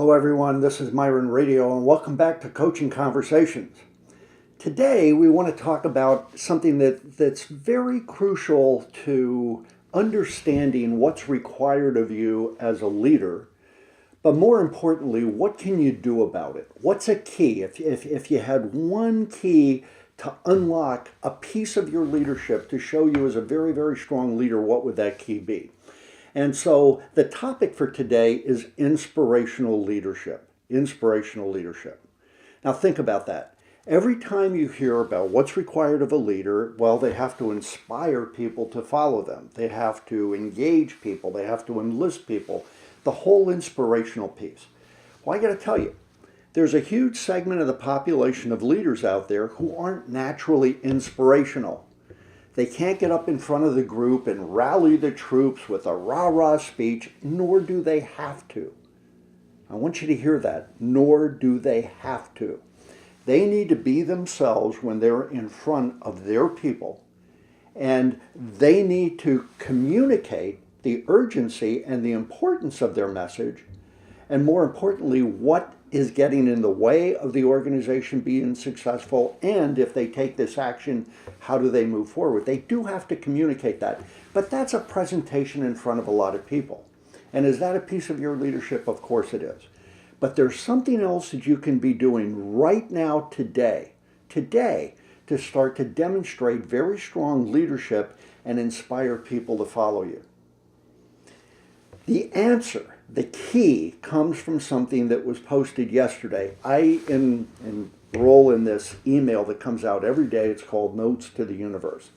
Hello everyone, this is Myron Radio and welcome back to Coaching Conversations. Today we want to talk about something that's very crucial to understanding what's required of you as a leader, but more importantly, what can you do about it? What's a key? If you had one key to unlock a piece of your leadership to show you as a very, very strong leader, what would that key be? And so the topic for today is inspirational leadership. Inspirational leadership. Now think about that. Every time you hear about what's required of a leader, well, they have to inspire people to follow them. They have to engage people. They have to enlist people. The whole inspirational piece. Well, I got to tell you, there's a huge segment of the population of leaders out there who aren't naturally inspirational. They can't get up in front of the group and rally the troops with a rah-rah speech, nor do they have to. I want you to hear that, nor do they have to. They need to be themselves when they're in front of their people, and they need to communicate the urgency and the importance of their message, and more importantly, what is getting in the way of the organization being successful, and if they take this action, how do they move forward? They do have to communicate that, but that's a presentation in front of a lot of people. And is that a piece of your leadership? Of course it is. But there's something else that you can be doing right now today, to start to demonstrate very strong leadership and inspire people to follow you. The answer, the key, comes from something that was posted yesterday. I enroll in this email that comes out every day. It's called Notes to the Universe.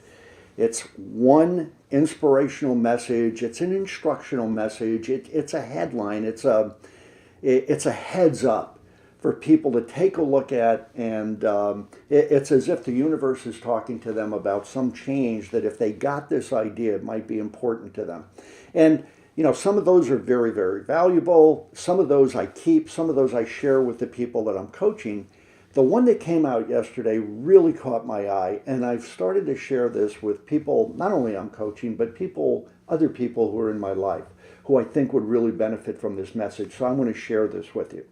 It's one inspirational message. It's an instructional message. It's a headline. It's a heads up for people to take a look at, and it's as if the universe is talking to them about some change that if they got this idea, it might be important to them. And you know, some of those are very, very valuable. Some of those I keep. Some of those I share with the people that I'm coaching. The one that came out yesterday really caught my eye, and I've started to share this with people, not only I'm coaching, but other people who are in my life, who I think would really benefit from this message. So I'm going to share this with you.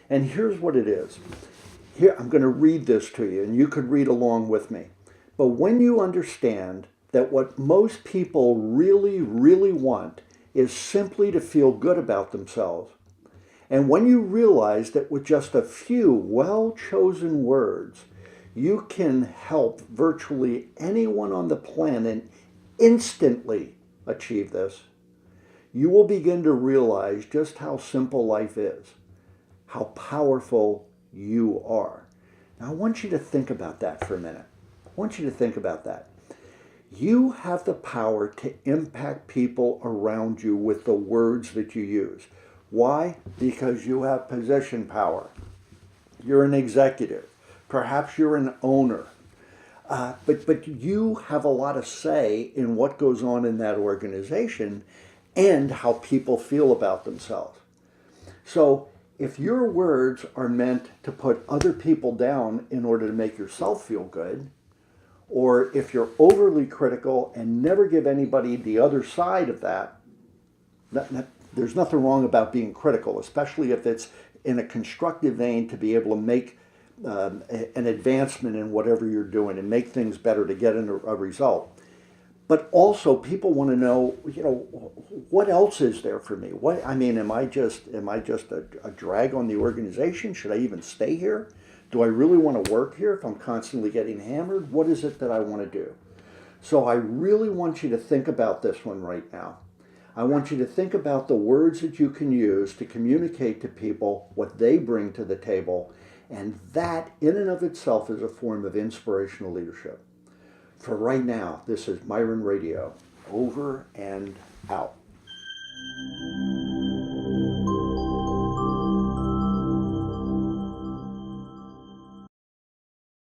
And here's what it is. Here, I'm going to read this to you, and you could read along with me. But when you understand that what most people really, really want is simply to feel good about themselves, and when you realize that with just a few well-chosen words, you can help virtually anyone on the planet instantly achieve this, you will begin to realize just how simple life is, how powerful you are. Now, I want you to think about that for a minute. I want you to think about that. You have the power to impact people around you with the words that you use. Why? Because you have position power. You're an executive. Perhaps you're an owner. But you have a lot of say in what goes on in that organization and how people feel about themselves. So if your words are meant to put other people down in order to make yourself feel good, or if you're overly critical and never give anybody the other side of that, there's nothing wrong about being critical, especially if it's in a constructive vein to be able to make an advancement in whatever you're doing and make things better to get a result. But also, people want to know, you know, what else is there for me? Am I just a drag on the organization? Should I even stay here? Do I really want to work here if I'm constantly getting hammered? What is it that I want to do? So I really want you to think about this one right now. I want you to think about the words that you can use to communicate to people what they bring to the table, and that in and of itself is a form of inspirational leadership. For right now, this is Myron Radio, over and out.